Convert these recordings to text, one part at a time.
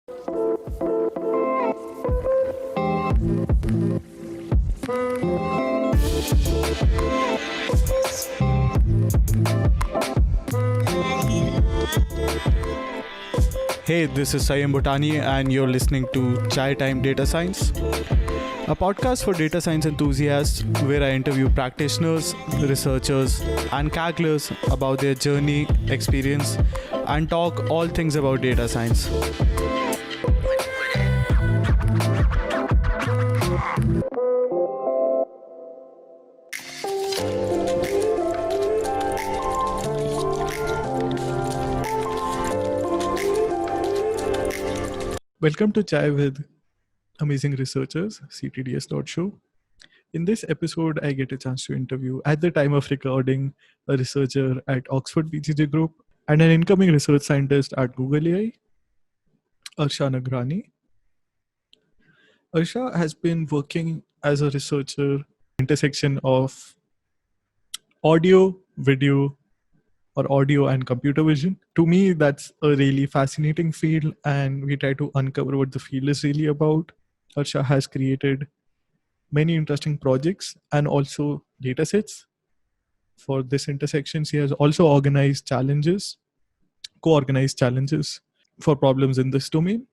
Hey, this is Sanyam Bhutani, and you're listening to Chai Time Data Science, a podcast for data science enthusiasts where I interview practitioners, researchers, and Kagglers about their journey, experience, and talk all things about data science. Welcome to Chai with Amazing Researchers, CTDS.show. In this episode, I get a chance to interview, at the time of recording, a researcher at Oxford BCG Group and an incoming research scientist at Google AI, Arsha Nagrani. Arsha has been working as a researcher intersection of audio, video, or audio and computer vision. To me, that's a really fascinating field, and we try to uncover what the field is really about. Arsha has created many interesting projects and also datasets for this intersection. She has also organized challenges, co-organized challenges for problems in this domain.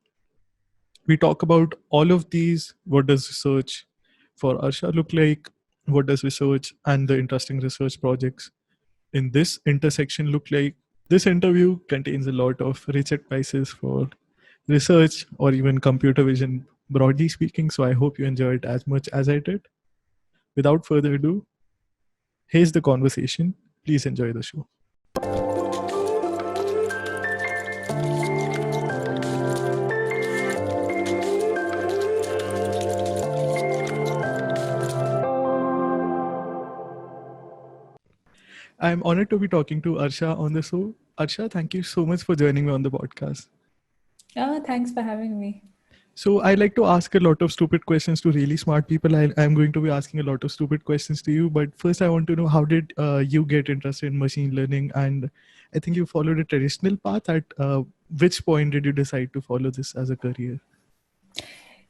We talk about all of these. What does research for Arsha look like? What does research and the interesting research projects in this intersection look like? This interview contains a lot of rich advices for research or even computer vision, broadly speaking. So I hope you enjoy it as much as I did. Without further ado, here's the conversation. Please enjoy the show. I'm honored to be talking to Arsha on the show. Arsha, thank you so much for joining me on the podcast. Thanks for having me. So I like to ask a lot of stupid questions to really smart people. I'm going to be asking a lot of stupid questions to you. But first, I want to know, how did you get interested in machine learning? And I think you followed a traditional path. At which point did you decide to follow this as a career?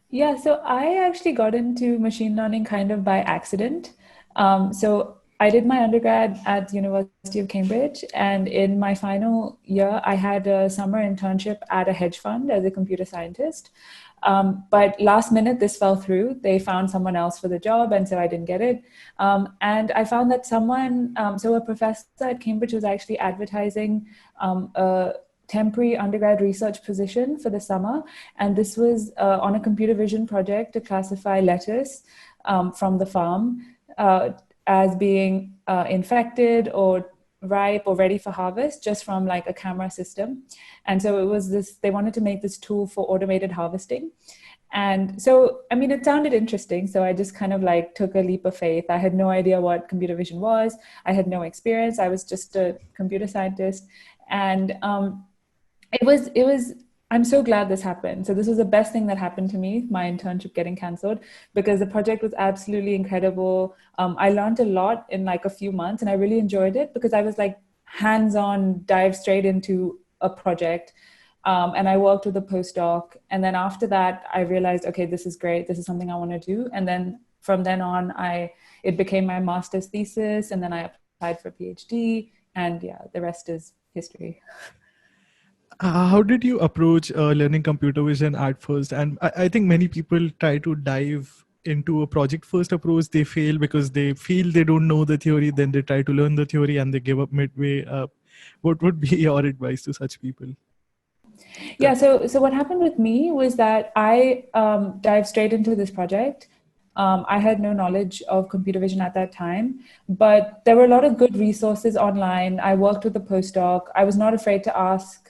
Yeah, so I actually got into machine learning kind of by accident. So I did my undergrad at the University of Cambridge, and in my final year, I had a summer internship at a hedge fund as a computer scientist. But last minute, this fell through. They found someone else for the job, and so I didn't get it. And I found that a professor at Cambridge was actually advertising a temporary undergrad research position for the summer. And this was on a computer vision project to classify lettuce from the farm as being infected or ripe or ready for harvest just from like a camera system. And so it was they wanted to make this tool for automated harvesting. And so, I mean, it sounded interesting. So I just kind of like took a leap of faith. I had no idea what computer vision was. I had no experience. I was just a computer scientist. And I'm so glad this happened. So this was the best thing that happened to me, my internship getting canceled, because the project was absolutely incredible. I learned a lot in like a few months, and I really enjoyed it because I was like hands-on, dive straight into a project. And I worked with a postdoc. And then after that, I realized, okay, this is great. This is something I want to do. And then from then on, it became my master's thesis. And then I applied for a PhD. And yeah, the rest is history. How did you approach learning computer vision at first? And I think many people try to dive into a project first approach. They fail because they feel they don't know the theory. Then they try to learn the theory and they give up midway. What would be your advice to such people? Yeah, so what happened with me was that I dived straight into this project. I had no knowledge of computer vision at that time, but there were a lot of good resources online. I worked with a postdoc. I was not afraid to ask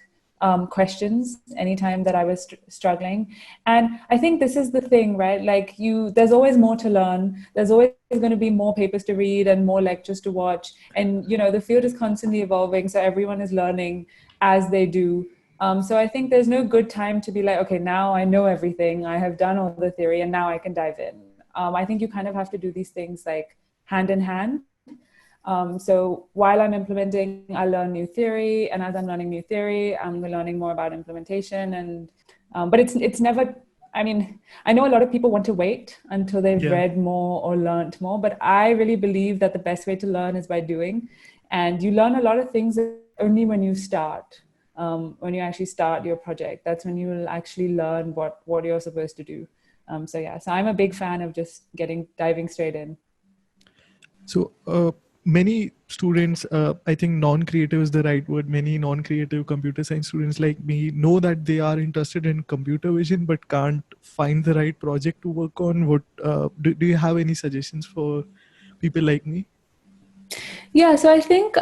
questions anytime that I was struggling. And I think this is the thing, right? Like there's always more to learn. There's always going to be more papers to read and more lectures to watch. And, the field is constantly evolving. So everyone is learning as they do. So I think there's no good time to be like, okay, now I know everything. I have done all the theory and now I can dive in. I think you kind of have to do these things like hand in hand. So while I'm implementing, I learn new theory. And as I'm learning new theory, I'm learning more about implementation. And But it's never, I mean, I know a lot of people want to wait until they've Yeah. read more or learned more, but I really believe that the best way to learn is by doing. And you learn a lot of things only when you start. When you actually start your project, that's when you will actually learn what you're supposed to do. So I'm a big fan of just diving straight in. So many students, I think non-creative is the right word. Many non-creative computer science students like me know that they are interested in computer vision, but can't find the right project to work on. What do you have any suggestions for people like me? Yeah, so I think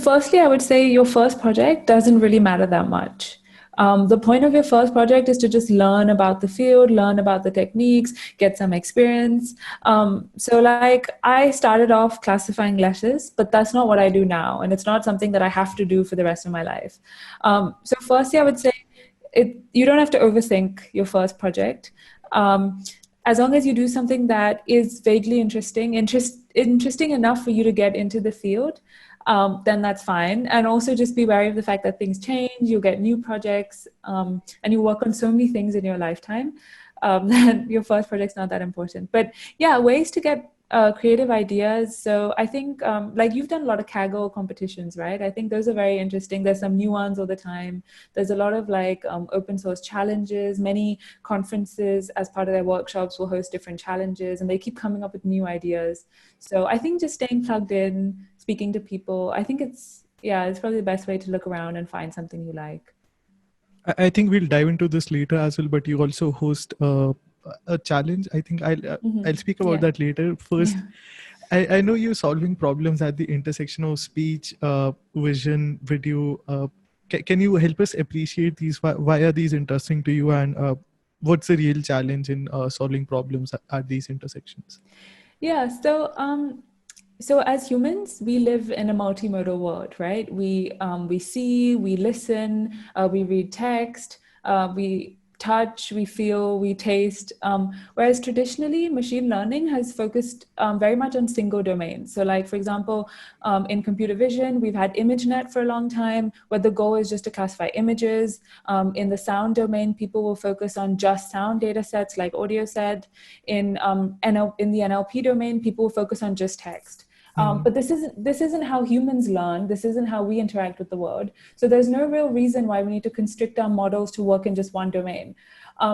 firstly, I would say your first project doesn't really matter that much. The point of your first project is to just learn about the field, learn about the techniques, get some experience. So, like, I started off classifying letters, but that's not what I do now. And it's not something that I have to do for the rest of my life. So, firstly, I would say you don't have to overthink your first project. As long as you do something that is vaguely interesting enough for you to get into the field, then that's fine. And also just be wary of the fact that things change, you'll get new projects, and you work on so many things in your lifetime that your first project's not that important. But yeah, ways to get creative ideas. So I think like you've done a lot of Kaggle competitions, right? I think those are very interesting. There's some new ones all the time. There's a lot of like open source challenges. Many conferences as part of their workshops will host different challenges and they keep coming up with new ideas. So I think just staying plugged in, speaking to people, I think it's probably the best way to look around and find something you like. I think we'll dive into this later as well, but you also host a challenge. I think I'll speak about Yeah. that later. First, Yeah. I know you're solving problems at the intersection of speech, vision, video. Can you help us appreciate these? Why are these interesting to you, and what's the real challenge in solving problems at these intersections? Yeah, so as humans, we live in a multimodal world, right? We see, we listen, we read text, we touch, we feel, we taste. Whereas traditionally, machine learning has focused very much on single domains. So, like for example, in computer vision, we've had ImageNet for a long time, where the goal is just to classify images. In the sound domain, people will focus on just sound data sets like audio set. In in the NLP domain, people will focus on just text. But this isn't how humans learn. This isn't how we interact with the world. So there's no real reason why we need to constrict our models to work in just one domain.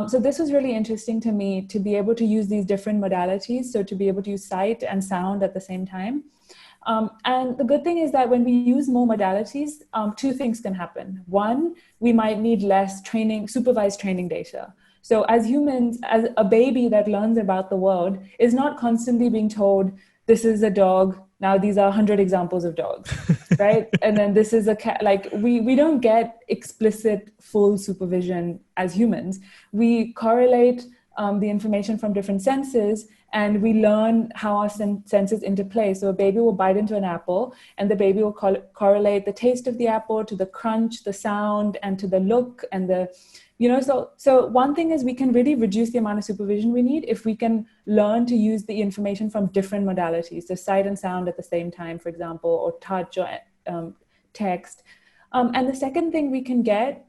So this was really interesting to me to be able to use these different modalities. So to be able to use sight and sound at the same time. And the good thing is that when we use more modalities, two things can happen. One, we might need less supervised training data. So as humans, as a baby that learns about the world is not constantly being told, this is a dog, now these are 100 examples of dogs, right? And then this is a cat. Like we don't get explicit full supervision as humans. We correlate the information from different senses and we learn how our senses interplay. So a baby will bite into an apple and the baby will correlate the taste of the apple to the crunch, the sound, and to the look and the, so one thing is we can really reduce the amount of supervision we need if we can learn to use the information from different modalities, so sight and sound at the same time, for example, or touch or text. And the second thing we can get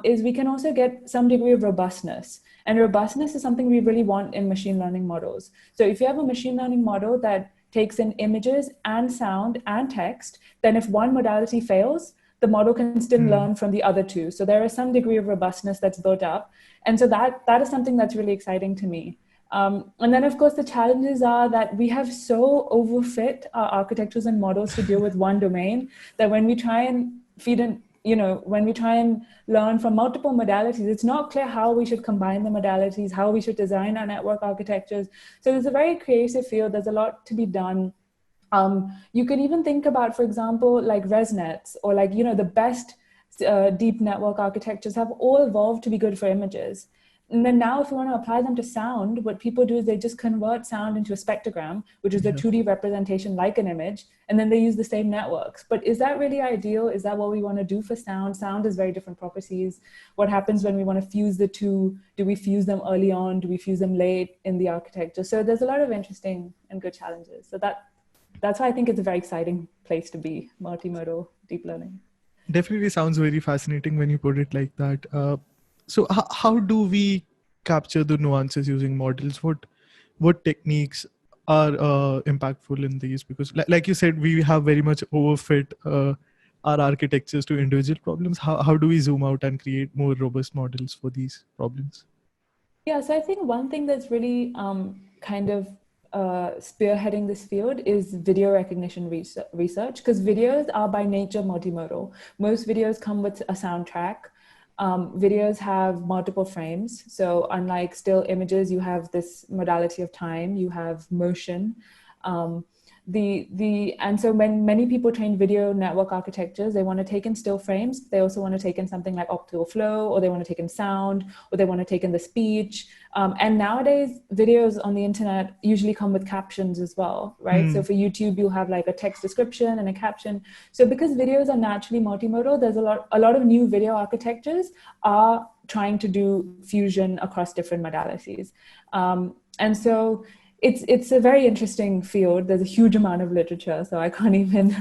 is we can also get some degree of robustness. And robustness is something we really want in machine learning models. So if you have a machine learning model that takes in images and sound and text, then if one modality fails, the model can still learn from the other two. So there is some degree of robustness that's built up. And so that is something that's really exciting to me. And then, of course, the challenges are that we have so overfit our architectures and models to deal with one domain that when we try and feed in, when we try and learn from multiple modalities, it's not clear how we should combine the modalities, how we should design our network architectures. So there's a very creative field. There's a lot to be done. You can even think about, for example, like ResNets or like, the best deep network architectures have all evolved to be good for images. And then now if you want to apply them to sound, what people do is they just convert sound into a spectrogram, which is the 2D representation like an image, and then they use the same networks. But is that really ideal? Is that what we want to do for sound? Sound has very different properties. What happens when we want to fuse the two? Do we fuse them early on? Do we fuse them late in the architecture? So there's a lot of interesting and good challenges. So that's why I think it's a very exciting place to be, multimodal deep learning. Definitely sounds very fascinating when you put it like that. So how do we capture the nuances using models? What techniques are impactful in these? Because like you said, we have very much overfit our architectures to individual problems. How do we zoom out and create more robust models for these problems? Yeah, so I think one thing that's really kind of spearheading this field is video recognition research, because videos are by nature multimodal. Most videos come with a soundtrack. Videos have multiple frames. So unlike still images, you have this modality of time, you have motion. Um, and so when many people train video network architectures, they want to take in still frames. They also want to take in something like optical flow, or they want to take in sound, or they want to take in the speech. And nowadays, videos on the internet usually come with captions as well, right? So for YouTube, you'll have like a text description and a caption. So because videos are naturally multimodal, there's a lot of new video architectures are trying to do fusion across different modalities. And so it's a very interesting field. There's a huge amount of literature, so I can't even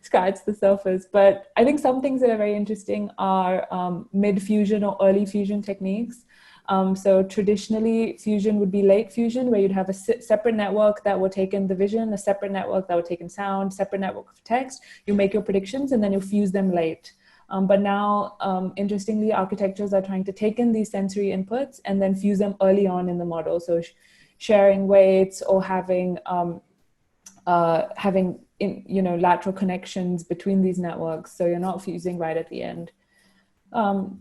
scratch the surface. But I think some things that are very interesting are mid-fusion or early fusion techniques. So traditionally, fusion would be late fusion, where you'd have a separate network that will take in the vision, a separate network that will take in sound, separate network of text. You make your predictions, and then you fuse them late. But now, interestingly, architectures are trying to take in these sensory inputs and then fuse them early on in the model. So sharing weights, or having lateral connections between these networks, so you're not fusing right at the end.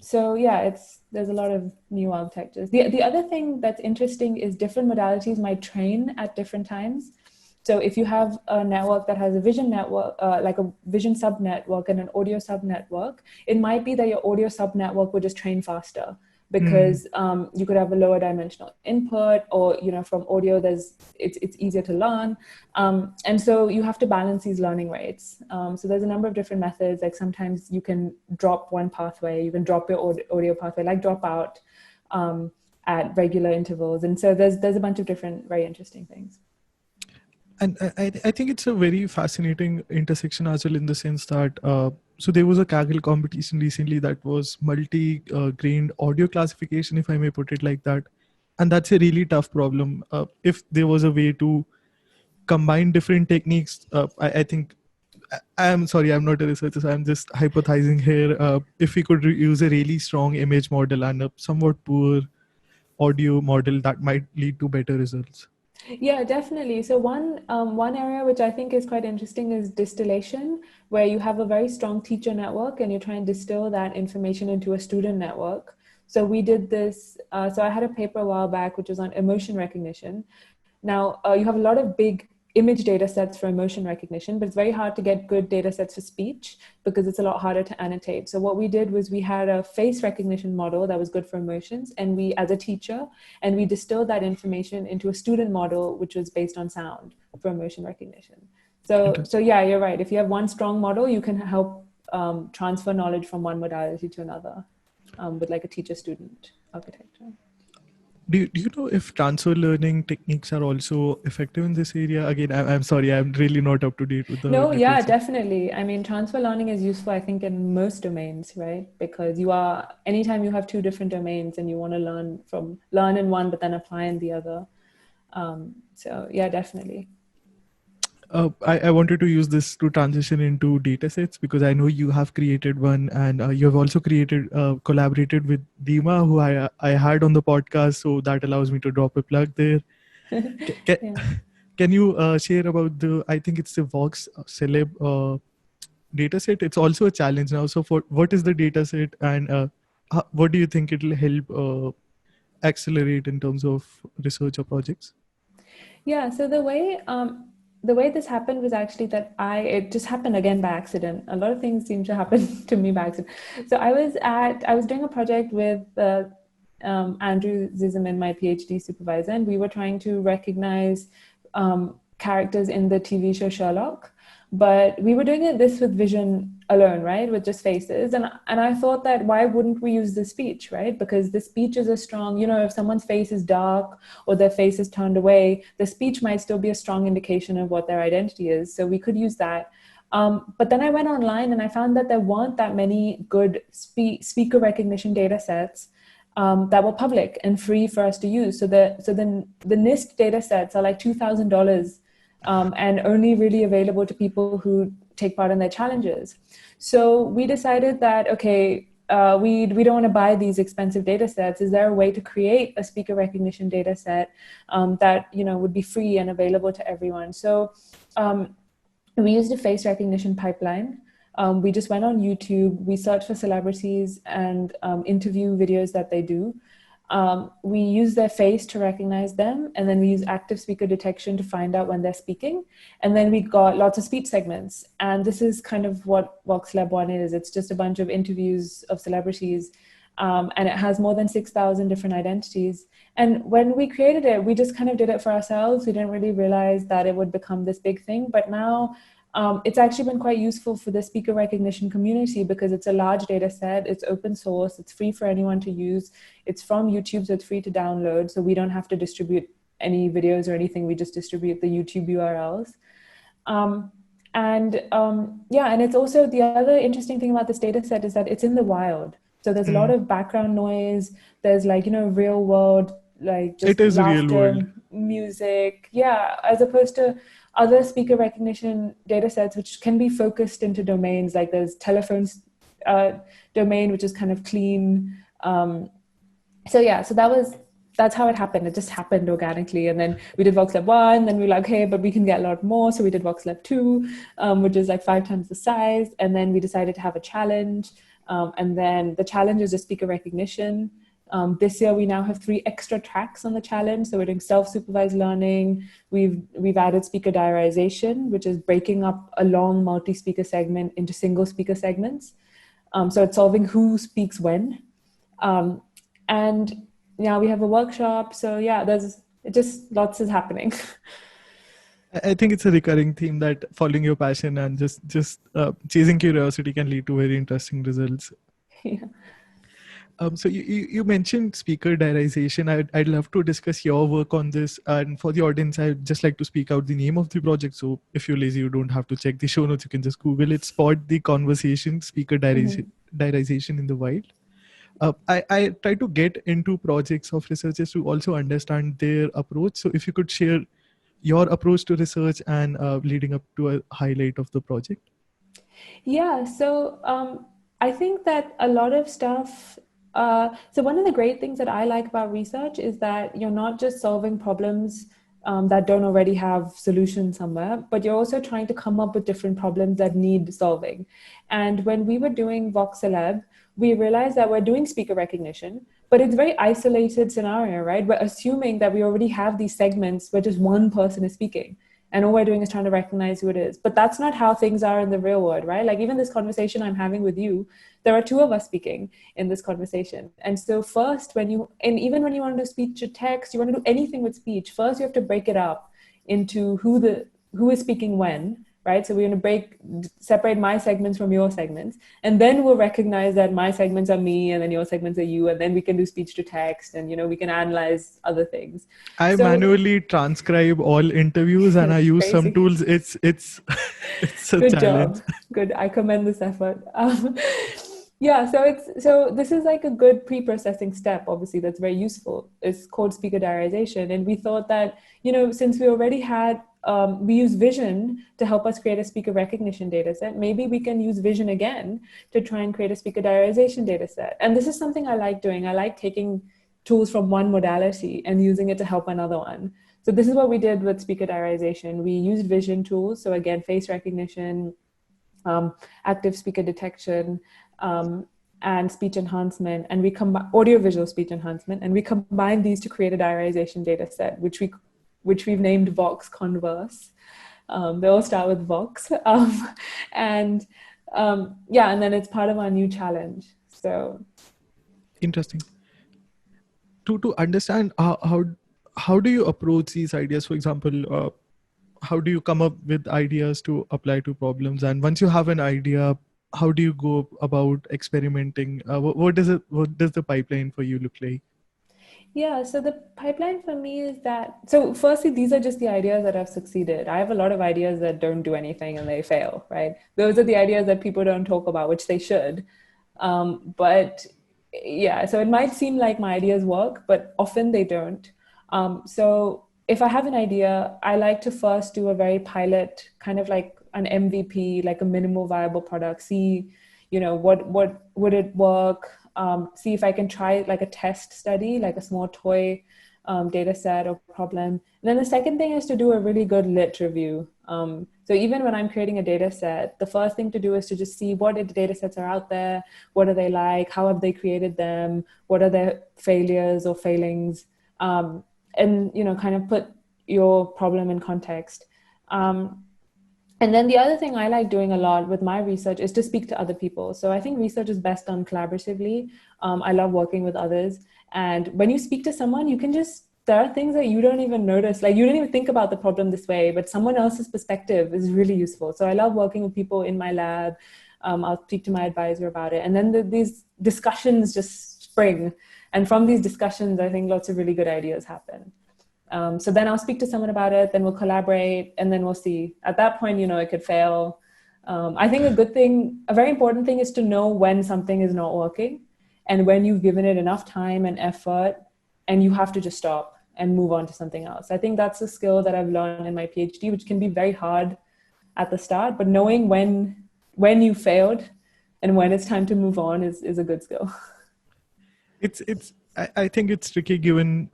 So yeah, there's a lot of new architectures. The other thing that's interesting is different modalities might train at different times. So if you have a network that has a vision network, like a vision subnetwork and an audio subnetwork, it might be that your audio subnetwork will just train faster, because you could have a lower dimensional input, or from audio it's easier to learn, and so you have to balance these learning rates. So there's a number of different methods. Like sometimes you can drop one pathway, you can drop your audio pathway, like drop out at regular intervals, and so there's a bunch of different very interesting things. And I think it's a very fascinating intersection as well, in the sense that so there was a Kaggle competition recently that was multi-grained audio classification, if I may put it like that. And that's a really tough problem. If there was a way to combine different techniques, I think, I'm sorry, I'm not a researcher, so I'm just hypothesizing here. If we could use a really strong image model and a somewhat poor audio model, that might lead to better results. Yeah, definitely. So one area which I think is quite interesting is distillation, where you have a very strong teacher network and you try and distill that information into a student network. So we did this. So I had a paper a while back which was on emotion recognition. Now you have a lot of big image data sets for emotion recognition, but it's very hard to get good data sets for speech because it's a lot harder to annotate. So what we did was we had a face recognition model that was good for emotions, and we, as a teacher, and we distilled that information into a student model, which was based on sound for emotion recognition. So yeah, you're right. If you have one strong model, you can help transfer knowledge from one modality to another with like a teacher-student architecture. Do you know if transfer learning techniques are also effective in this area? Again, I'm sorry, I'm really not up to date with the No, yeah, literature. definitely. I mean, transfer learning is useful, I think, in most domains, right? Because anytime you have two different domains and you want to learn in one, but then apply in the other. So yeah, definitely. I wanted to use this to transition into datasets, because I know you have created one, and you have also collaborated with Dima, who I had on the podcast. So that allows me to drop a plug there. Yeah. Can you share about I think it's the VoxCeleb dataset? It's also a challenge now. So what is the dataset, and what do you think it will help accelerate in terms of research or projects? Yeah, so the way this happened was actually that it just happened again by accident. A lot of things seem to happen to me by accident. So I was doing a project with Andrew Zisman, my PhD supervisor, and we were trying to recognize characters in the TV show Sherlock. But we were doing this with vision alone, right? With just faces. And I thought that why wouldn't we use the speech, right? Because the speech is a strong, if someone's face is dark or their face is turned away, the speech might still be a strong indication of what their identity is. So we could use that. But then I went online and I found that there weren't that many good speaker recognition data sets. that were public and free for us to use. So the NIST data sets are like $2,000 and only really available to people who take part in their challenges. So we decided that, okay, we don't want to buy these expensive data sets. Is there a way to create a speaker recognition data set that would be free and available to everyone? So we used a face recognition pipeline. We just went on YouTube, we searched for celebrities and interview videos that they do. We use their face to recognize them, and then we use active speaker detection to find out when they're speaking. And then we got lots of speech segments. And this is kind of what VoxCeleb 1 is. It's just a bunch of interviews of celebrities, and it has more than 6,000 different identities. And when we created it, we just kind of did it for ourselves. We didn't really realize that it would become this big thing. But now it's actually been quite useful for the speaker recognition community because it's a large data set, it's open source, it's free for anyone to use, it's from YouTube, so it's free to download, so we don't have to distribute any videos or anything, we just distribute the YouTube URLs. And it's also, the other interesting thing about this data set is that it's in the wild. So there's a lot of background noise, there's real world, just it is laughter, real world music, as opposed to other speaker recognition data sets, which can be focused into domains, like there's telephones domain, which is kind of clean. So that's how it happened. It just happened organically. And then we did VoxCeleb 1, then we were like, hey, but we can get a lot more. So we did VoxCeleb 2, which is like 5 times the size. And then we decided to have a challenge. And then the challenge is just speaker recognition. This year, we now have 3 extra tracks on the challenge. So we're doing self-supervised learning. We've added speaker diarisation, which is breaking up a long multi-speaker segment into single speaker segments. So it's solving who speaks when. And now we have a workshop. So there's just lots is happening. I think it's a recurring theme that following your passion and just chasing curiosity can lead to very interesting results. Yeah. So you mentioned speaker diarisation. I'd love to discuss your work on this. And for the audience, I'd just like to speak out the name of the project. So if you're lazy, you don't have to check the show notes. You can just Google it. Spot the conversation, speaker diarisation in the wild. I try to get into projects of researchers to also understand their approach. So if you could share your approach to research and leading up to a highlight of the project. Yeah, so I think that a lot of stuff, so one of the great things that I like about research is that you're not just solving problems that don't already have solutions somewhere, but you're also trying to come up with different problems that need solving. And when we were doing VoxCeleb, we realized that we're doing speaker recognition, but it's a very isolated scenario, right? We're assuming that we already have these segments where just one person is speaking. And all we're doing is trying to recognize who it is. But that's not how things are in the real world, right? Like even this conversation I'm having with you, there are 2 of us speaking in this conversation. And so first, even when you want to do speech to text, you want to do anything with speech, first you have to break it up into who is speaking when, right? So we're going to separate my segments from your segments. And then we'll recognize that my segments are me and then your segments are you. And then we can do speech to text and, we can analyze other things. I manually transcribe all interviews and I use some tools. It's a good challenge. Job. Good. I commend this effort. So this is like a good pre-processing step, obviously, that's very useful. It's called speaker diarisation. And we thought that, since we already had, we use vision to help us create a speaker recognition data set, maybe we can use vision again to try and create a speaker diarisation data set. And this is something I like doing. I like taking tools from one modality and using it to help another one. So this is what we did with speaker diarisation. We used vision tools. So again, face recognition, active speaker detection, and speech enhancement, and we combine audio-visual speech enhancement, and we combine these to create a diarisation data set, which we've named Vox Converse. They all start with Vox, and then it's part of our new challenge. So interesting. To understand how do you approach these ideas? For example, how do you come up with ideas to apply to problems? And once you have an idea, how do you go about experimenting? What does the pipeline for you look like? Yeah, so the pipeline for me is that, so firstly, these are just the ideas that have succeeded. I have a lot of ideas that don't do anything and they fail, right? Those are the ideas that people don't talk about, which they should. But yeah, so it might seem like my ideas work, but often they don't. So if I have an idea, I like to first do a very pilot, kind of like an MVP, like a minimal viable product. See, what would it work? See if I can try like a test study, like a small toy data set or problem. And then the second thing is to do a really good lit review. So even when I'm creating a data set, the first thing to do is to just see what data sets are out there, what are they like, how have they created them, what are their failures or failings, and kind of put your problem in context. And then the other thing I like doing a lot with my research is to speak to other people. So I think research is best done collaboratively. I love working with others. And when you speak to someone, you can there are things that you don't even notice. Like you don't even think about the problem this way, but someone else's perspective is really useful. So I love working with people in my lab. I'll speak to my advisor about it. And then these discussions just spring. And from these discussions, I think lots of really good ideas happen. So then I'll speak to someone about it, then we'll collaborate, and then we'll see. At that point, it could fail. I think a very important thing is to know when something is not working and when you've given it enough time and effort and you have to just stop and move on to something else. I think that's a skill that I've learned in my PhD, which can be very hard at the start, but knowing when you failed and when it's time to move on is a good skill. I think it's tricky given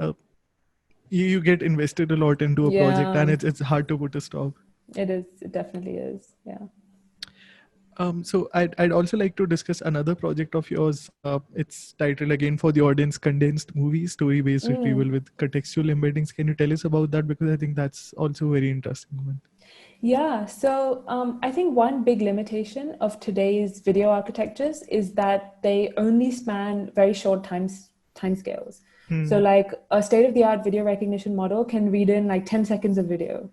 you get invested a lot into a project, and it's hard to put a stop. It is. It definitely is. Yeah. So I'd also like to discuss another project of yours. It's titled again for the audience, Condensed Movie, Story-Based Retrieval with Contextual Embeddings. Can you tell us about that? Because I think that's also a very interesting one. Yeah, so I think one big limitation of today's video architectures is that they only span very short timescales. So like a state-of-the-art video recognition model can read in like 10 seconds of video.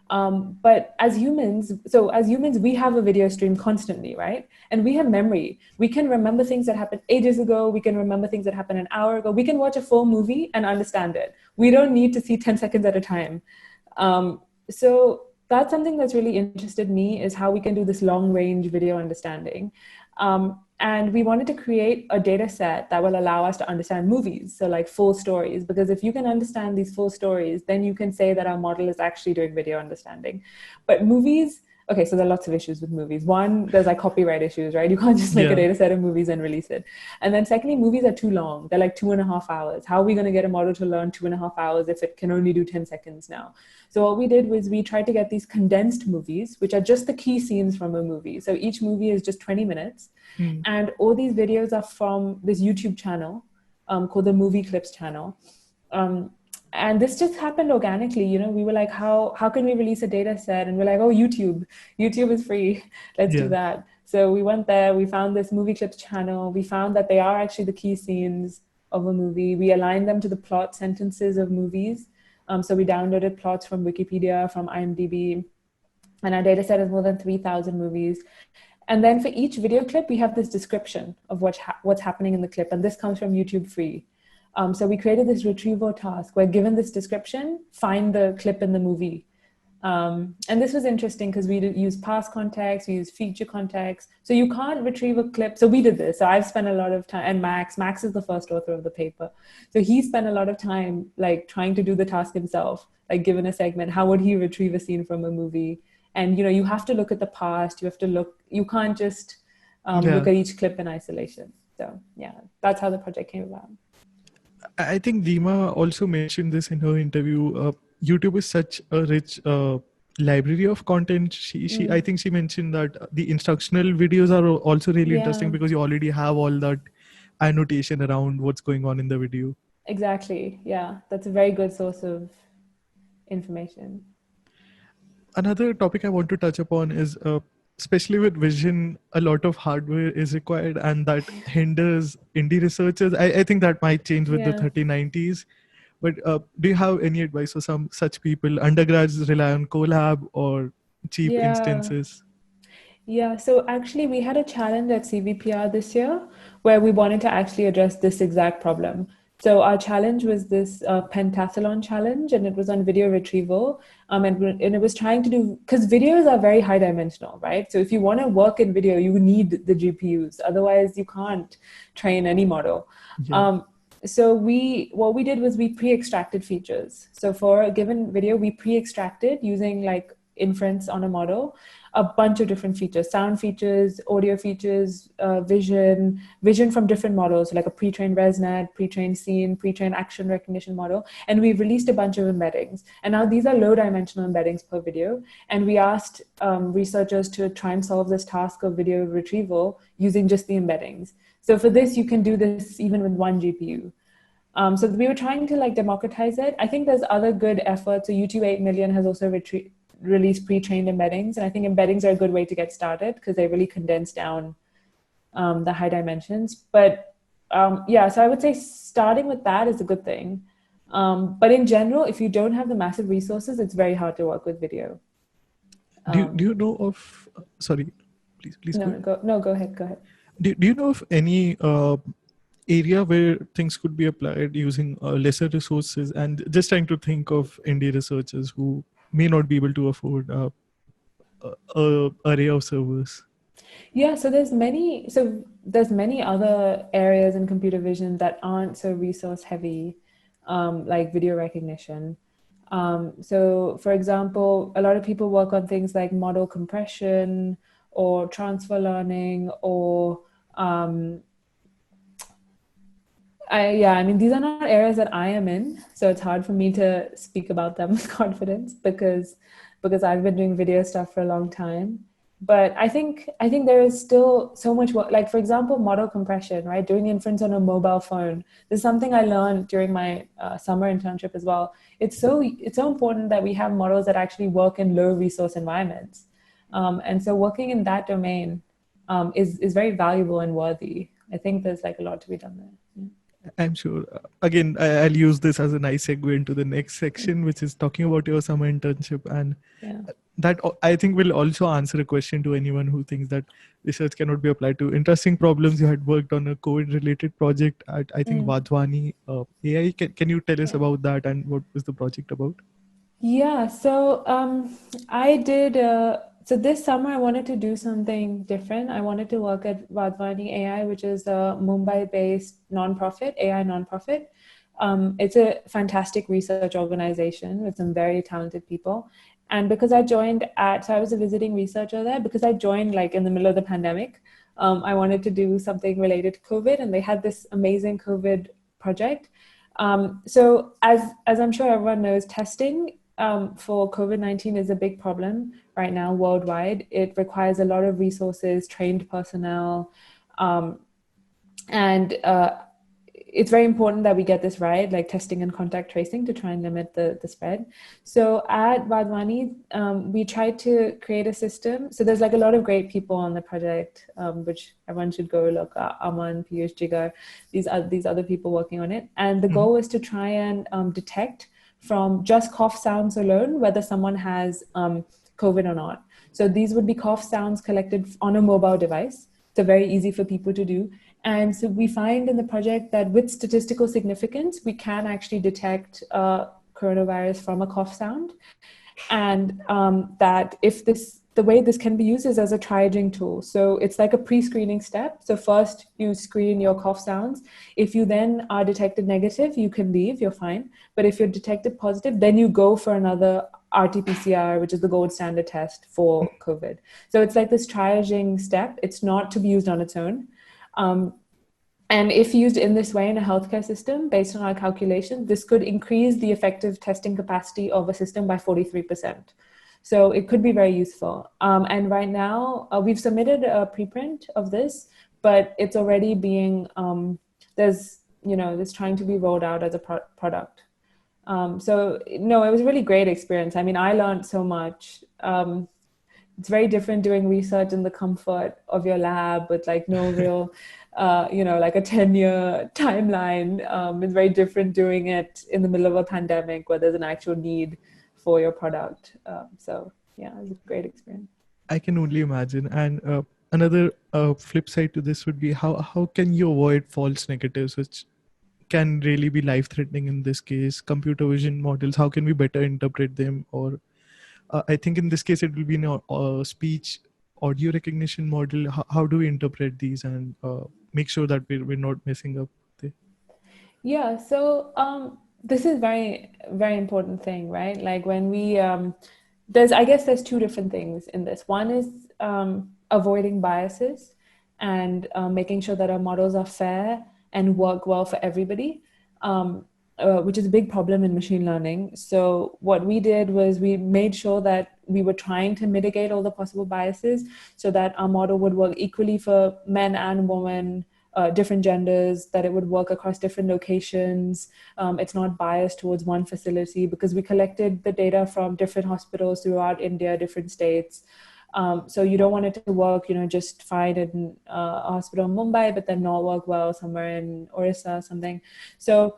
But as humans, we have a video stream constantly, right? And we have memory. We can remember things that happened ages ago. We can remember things that happened an hour ago. We can watch a full movie and understand it. We don't need to see 10 seconds at a time. So that's something that's really interested me, is how we can do this long range video understanding. And we wanted to create a data set that will allow us to understand movies, so like full stories, because if you can understand these full stories, then you can say that our model is actually doing video understanding. But movies, okay, so there are lots of issues with movies. One, there's like copyright issues, right? You can't just make a data set of movies and release it. And then secondly, movies are too long. They're like 2.5 hours. How are we going to get a model to learn 2.5 hours if it can only do 10 seconds now? So what we did was we tried to get these condensed movies, which are just the key scenes from a movie. So each movie is just 20 minutes. And all these videos are from this YouTube channel called the Movie Clips channel. And this just happened organically. We were like, how can we release a data set? And we're like, oh, YouTube is free. Let's do that. So we went there, we found this Movie Clips channel. We found that they are actually the key scenes of a movie. We aligned them to the plot sentences of movies. So we downloaded plots from Wikipedia, from IMDb, and our data set is more than 3,000 movies. And then for each video clip, we have this description of what's happening in the clip. And this comes from YouTube free. So we created this retrieval task where, given this description, find the clip in the movie. And this was interesting because we use past context, we use future context. So you can't retrieve a clip. So we did this. So I've spent a lot of time, and Max is the first author of the paper. So he spent a lot of time like trying to do the task himself, like given a segment, how would he retrieve a scene from a movie? And, you have to look at the past. You can't just look at each clip in isolation. So yeah, that's how the project came about. I think Dima also mentioned this in her interview. YouTube is such a rich library of content. I think she mentioned that the instructional videos are also really interesting because you already have all that annotation around what's going on in the video. Exactly. Yeah, that's a very good source of information. Another topic I want to touch upon is, especially with vision, a lot of hardware is required, and that hinders indie researchers. I think that might change with the 3090s. But do you have any advice for some such people? Undergrads rely on Colab or cheap instances. Yeah, so actually we had a challenge at CVPR this year where we wanted to actually address this exact problem. So our challenge was this pentathlon challenge, and it was on video retrieval. And it was trying to do, because videos are very high dimensional, right? So if you want to work in video, you need the GPUs. Otherwise, you can't train any model. Yeah. So what we did was we pre-extracted features. So for a given video, we pre-extracted using like inference on a model, a bunch of different features, sound features, audio features, vision from different models, like a pre-trained ResNet, pre-trained scene, pre-trained action recognition model. And we released a bunch of embeddings. And now these are low dimensional embeddings per video. And we asked researchers to try and solve this task of video retrieval using just the embeddings. So for this, you can do this even with one GPU. So we were trying to like democratize it. I think there's other good efforts. So YouTube 8 million has also released pre-trained embeddings. And I think embeddings are a good way to get started because they really condense down the high dimensions. But yeah, so I would say starting with that is a good thing. But in general, if you don't have the massive resources, it's very hard to work with video. Do you know of, sorry, please go ahead. Go ahead. Do you know of any area where things could be applied using lesser resources, and just trying to think of indie researchers who may not be able to afford a array of servers? Yeah, so there's many other areas in computer vision that aren't so resource heavy, like video recognition. So for example, a lot of people work on things like model compression or transfer learning or I mean, these are not areas that I am in, so it's hard for me to speak about them with confidence because I've been doing video stuff for a long time. But I think there is still so much work. Like for example, model compression, right? Doing inference on a mobile phone. This is something I learned during my summer internship as well. It's so important that we have models that actually work in low resource environments, and so working in that domain is very valuable and worthy. I think there's like a lot to be done there. Yeah. I'm sure. Again, I'll use this as a nice segue into the next section, which is talking about your summer internship. And that I think will also answer a question to anyone who thinks that research cannot be applied to interesting problems. You had worked on a COVID-related project at, I think, Vadhwani AI. Can you tell us about that and what was the project about? Yeah, so I did. So this summer, I wanted to do something different. I wanted to work at Vadhwani AI, which is a Mumbai-based nonprofit, AI nonprofit. It's a fantastic research organization with some very talented people. And because I joined so I was a visiting researcher there, because I joined like in the middle of the pandemic, I wanted to do something related to COVID, and they had this amazing COVID project. So as I'm sure everyone knows, testing for COVID-19 is a big problem right now worldwide. It requires a lot of resources, trained personnel, and it's very important that we get this right, like testing and contact tracing to try and limit the spread. So at Vadhwani, we tried to create a system. So there's like a lot of great people on the project, which everyone should go look at. Aman, Piyush, Jigar, these other people working on it. And the goal was to try and detect from just cough sounds alone whether someone has COVID or not. So these would be cough sounds collected on a mobile device. So very easy for people to do. And so we find in the project that with statistical significance, we can actually detect coronavirus from a cough sound. And that the way this can be used is as a triaging tool. So it's like a pre-screening step. So first you screen your cough sounds. If you then are detected negative, you can leave, you're fine. But if you're detected positive, then you go for another RT-PCR, which is the gold standard test for COVID. So it's like this triaging step. It's not to be used on its own. And if used in this way in a healthcare system, based on our calculation, this could increase the effective testing capacity of a system by 43%. So it could be very useful. And right now, we've submitted a preprint of this, but it's already being, there's trying to be rolled out as a product. So no, it was a really great experience. I mean, I learned so much. It's very different doing research in the comfort of your lab with like no real, like a 10-year timeline. It's very different doing it in the middle of a pandemic where there's an actual need for your product. So yeah, it was a great experience. I can only imagine. And another flip side to this would be how can you avoid false negatives, which can really be life threatening in this case? Computer vision models, how can we better interpret them? Or I think in this case it will be a speech audio recognition model. How do we interpret these and make sure that we're not messing up the. Yeah, so this is very, very important thing, right? Like when we there's I guess there's two different things in this. One is avoiding biases and making sure that our models are fair and work well for everybody, which is a big problem in machine learning. So what we did was we made sure that we were trying to mitigate all the possible biases so that our model would work equally for men and women, different genders, that it would work across different locations. It's not biased towards one facility because we collected the data from different hospitals throughout India, different states. So you don't want it to work, just fine in a hospital in Mumbai, but then not work well somewhere in Orissa or something. So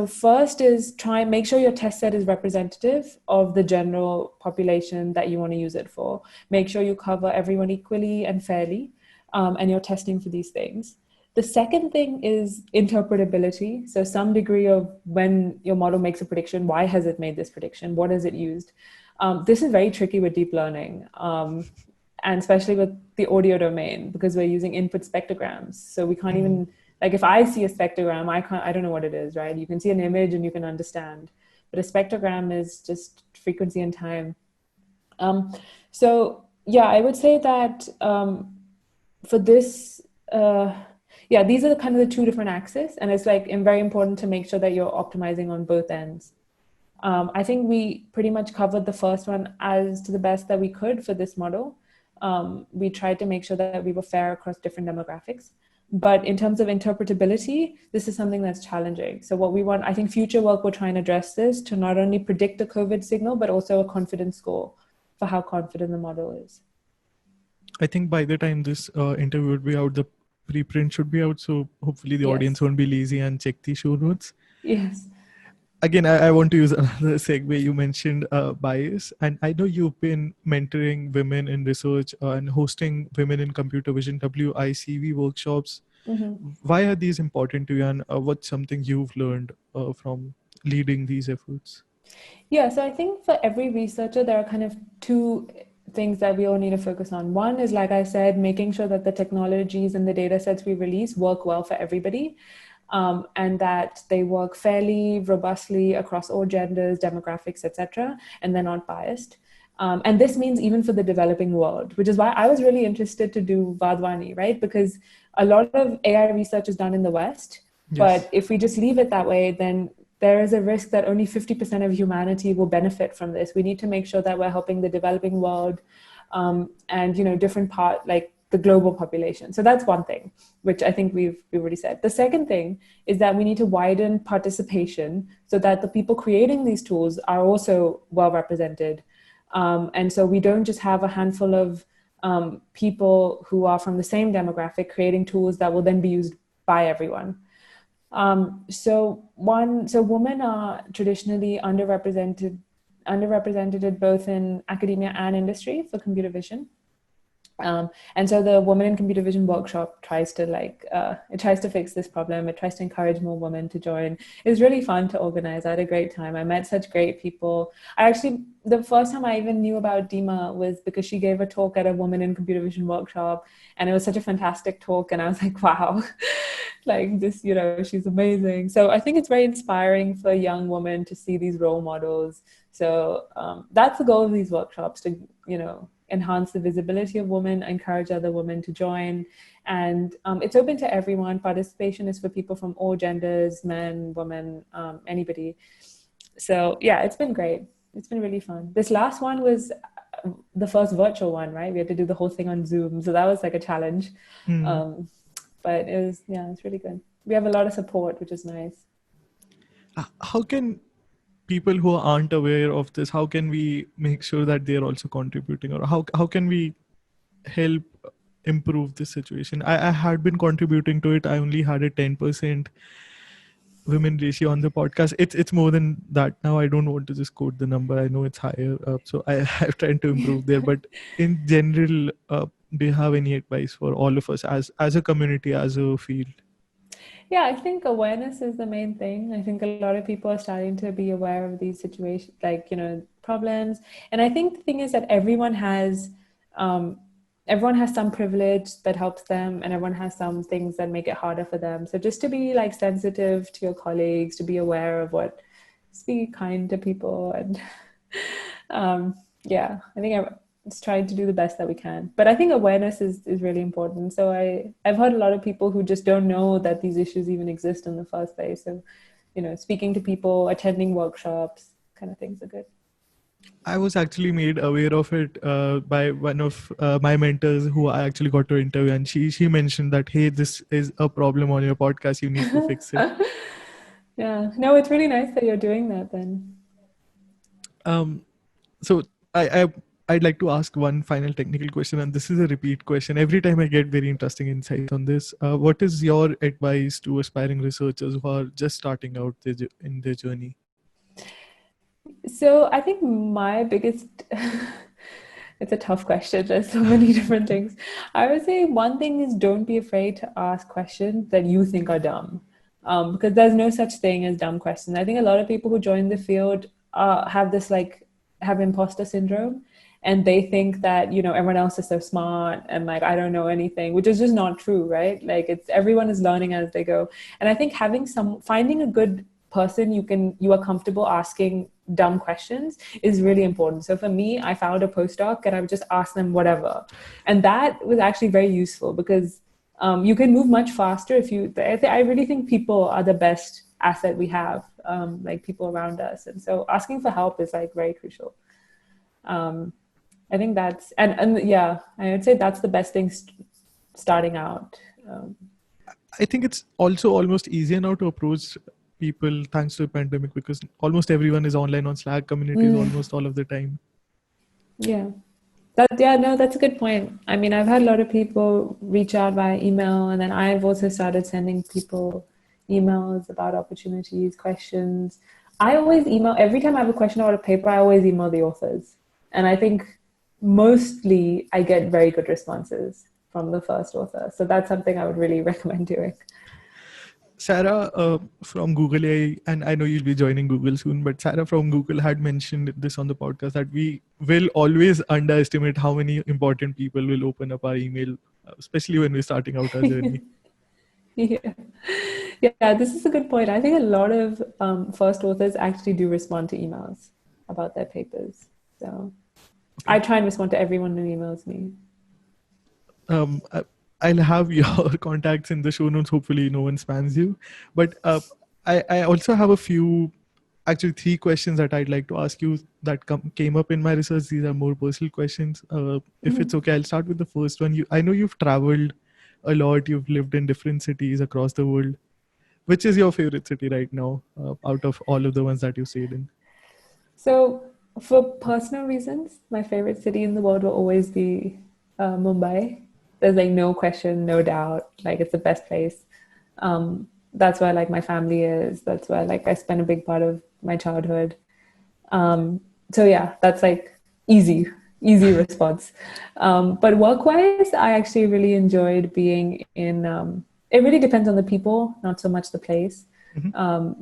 first is try and make sure your test set is representative of the general population that you want to use it for. Make sure you cover everyone equally and fairly, and you're testing for these things. The second thing is interpretability. So some degree of when your model makes a prediction, why has it made this prediction? What has it used? This is very tricky with deep learning, and especially with the audio domain, because we're using input spectrograms. So we can't even, like if I see a spectrogram, I don't know what it is, right? You can see an image and you can understand, but a spectrogram is just frequency and time. I would say that for this, these are kind of the two different axes, and it's like very important to make sure that you're optimizing on both ends. I think we pretty much covered the first one as to the best that we could for this model. We tried to make sure that we were fair across different demographics. But in terms of interpretability, this is something that's challenging. So what we want, I think future work will try and address this to not only predict the COVID signal, but also a confidence score for how confident the model is. I think by the time this interview would be out, the preprint should be out. So hopefully the audience won't be lazy and check the show notes. Yes. Again, I want to use another segue. You mentioned bias, and I know you've been mentoring women in research and hosting women in computer vision WICV workshops. Mm-hmm. Why are these important to you, and what's something you've learned from leading these efforts? Yeah, so I think for every researcher, there are kind of two things that we all need to focus on. One is, like I said, making sure that the technologies and the data sets we release work well for everybody. And that they work fairly, robustly across all genders, demographics, etc., and they're not biased. And this means even for the developing world, which is why I was really interested to do Vadwani, right? Because a lot of AI research is done in the West, but if we just leave it that way, then there is a risk that only 50% of humanity will benefit from this. We need to make sure that we're helping the developing world, and different part, like the global population. So that's one thing, which I think we've already said. The second thing is that we need to widen participation so that the people creating these tools are also well represented. And so we don't just have a handful of people who are from the same demographic creating tools that will then be used by everyone. So women are traditionally underrepresented both in academia and industry for computer vision. And so the Women in Computer Vision workshop tries to fix this problem. It tries to encourage more women to join. It was really fun to organize. I had a great time. I met such great people. The first time I even knew about Dima was because she gave a talk at a Women in Computer Vision workshop, and it was such a fantastic talk. And I was like, wow, like this, she's amazing. So I think it's very inspiring for young women to see these role models. So that's the goal of these workshops, to, enhance the visibility of women, encourage other women to join. And it's open to everyone. Participation is for people from all genders, men, women, anybody. So yeah, it's been great. It's been really fun. This last one was the first virtual one, right? We had to do the whole thing on Zoom. So that was like a challenge. But it's really good. We have a lot of support, which is nice. How can people who aren't aware of this, how can we make sure that they're also contributing, or how can we help improve this situation? I had been contributing to it. I only had a 10% women ratio on the podcast. It's more than that now. I don't want to just quote the number. I know it's higher. So I've tried to improve there. But in general, do you have any advice for all of us as a community, as a field? Yeah, I think awareness is the main thing. I think a lot of people are starting to be aware of these situations, like, problems. And I think the thing is that um, everyone has some privilege that helps them, and everyone has some things that make it harder for them. So just to be like sensitive to your colleagues, to be aware of just be kind to people, and yeah, I think I'm just trying to do the best that we can. But I think awareness is really important. So I've heard a lot of people who just don't know that these issues even exist in the first place. So, speaking to people, attending workshops, kind of things are good. I was actually made aware of it by one of my mentors who I actually got to interview, and she mentioned that, hey, this is a problem on your podcast. You need to fix it. Yeah, no, it's really nice that you're doing that then. So I'd like to ask one final technical question, and this is a repeat question. Every time I get very interesting insights on this. What is your advice to aspiring researchers who are just starting out in their journey? So I think my biggest it's a tough question. There's so many different things. I would say one thing is don't be afraid to ask questions that you think are dumb. Because there's no such thing as dumb questions. I think a lot of people who join the field have imposter syndrome, and they think that everyone else is so smart and like I don't know anything, which is just not true, right? Like everyone is learning as they go. And I think finding a good person you are comfortable asking dumb questions is really important. So for me, I found a postdoc and I would just ask them whatever, and that was actually very useful because you can move much faster if I really think people are the best asset we have, like people around us, and so asking for help is like very crucial. I think that's and yeah, I would say that's the best thing starting out. I think it's also almost easier now to approach people thanks to the pandemic, because almost everyone is online on Slack communities almost all of the time. Yeah. No, that's a good point. I mean, I've had a lot of people reach out via email, and then I've also started sending people emails about opportunities, questions. I always email every time I have a question about a paper, I always email the authors. And I think mostly I get very good responses from the first author. So that's something I would really recommend doing. Sarah from Google AI, and I know you'll be joining Google soon, but Sarah from Google had mentioned this on the podcast that we will always underestimate how many important people will open up our email, especially when we're starting out our journey. Yeah. Yeah, this is a good point. I think a lot of first authors actually do respond to emails about their papers. So I try and respond to everyone who emails me. I'll have your contacts in the show notes. Hopefully, no one spams you. But I also have a few, actually, three questions that I'd like to ask you that came up in my research. These are more personal questions. If it's okay, I'll start with the first one. I know you've traveled a lot. You've lived in different cities across the world. Which is your favorite city right now, out of all of the ones that you stayed in? So, for personal reasons, my favorite city in the world will always be Mumbai. There's like no question, no doubt. Like it's the best place. That's where like my family is. That's where like I spent a big part of my childhood. So yeah, that's like easy response. But work-wise, I actually really enjoyed being in. It really depends on the people, not so much the place.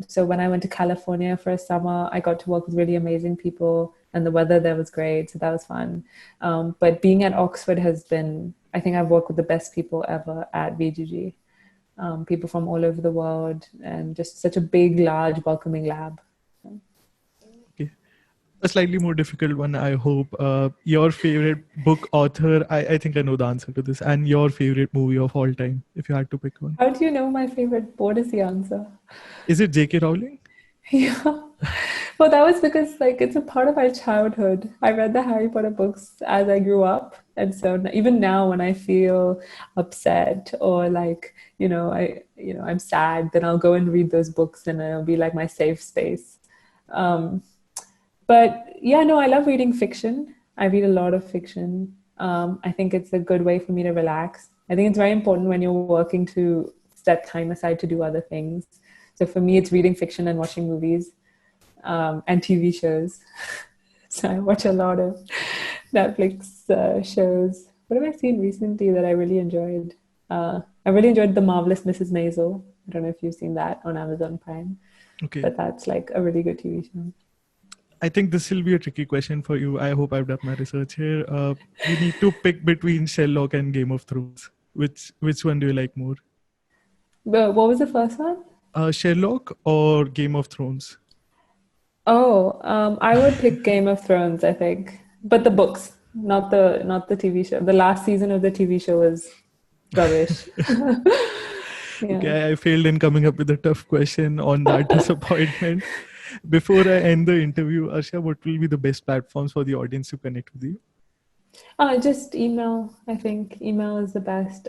So when I went to California for a summer, I got to work with really amazing people, and the weather there was great, so that was fun. But being at Oxford has been, I think I've worked with the best people ever at VGG. People from all over the world, and just such a big, large, welcoming lab. Okay. A slightly more difficult one, I hope. Your favorite book author, I think I know the answer to this, and your favorite movie of all time, if you had to pick one. How do you know my favorite? What is the answer? Is it J.K. Rowling? Yeah. Well, that was because like it's a part of my childhood. I read the Harry Potter books as I grew up, and so even now when I feel upset or like I'm sad, then I'll go and read those books, and it'll be like my safe space. Um, but yeah, no, I love reading fiction. I read a lot of fiction. I think it's a good way for me to relax. I think it's very important when you're working to set time aside to do other things. So for me, it's reading fiction and watching movies, and TV shows. So I watch a lot of Netflix shows. What have I seen recently that I really enjoyed? I really enjoyed The Marvelous Mrs. Maisel. I don't know if you've seen that on Amazon Prime, Okay. but that's like a really good TV show. I think this will be a tricky question for you. I hope I've done my research here. You need to pick between Sherlock and Game of Thrones. Which one do you like more? But what was the first one? Sherlock or Game of Thrones? Oh, I would pick Game of Thrones, I think, but the books, not the TV show. The last season of the TV show was rubbish. Yeah. Okay, I failed in coming up with a tough question on that disappointment. Before I end the interview, Arsha, what will be the best platforms for the audience to connect with you? Just email. I think email is the best.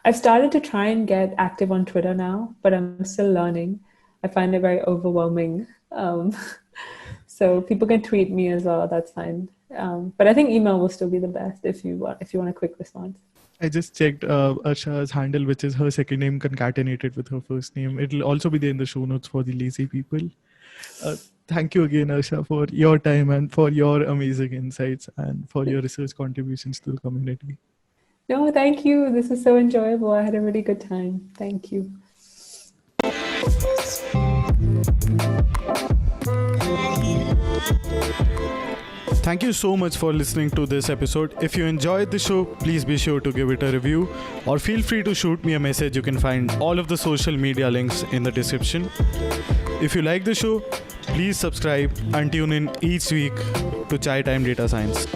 I've started to try and get active on Twitter now, but I'm still learning. I find it very overwhelming. So people can tweet me as well. That's fine. But I think email will still be the best if you want a quick response. I just checked Arsha's handle, which is her second name concatenated with her first name. It'll also be there in the show notes for the lazy people. Thank you again, Arsha, for your time and for your amazing insights and for your research contributions to the community. No, thank you. This is so enjoyable. I had a really good time. Thank you. Thank you so much for listening to this episode. If you enjoyed the show, please be sure to give it a review or feel free to shoot me a message. You can find all of the social media links in the description. If you like the show, please subscribe and tune in each week to Chai Time Data Science.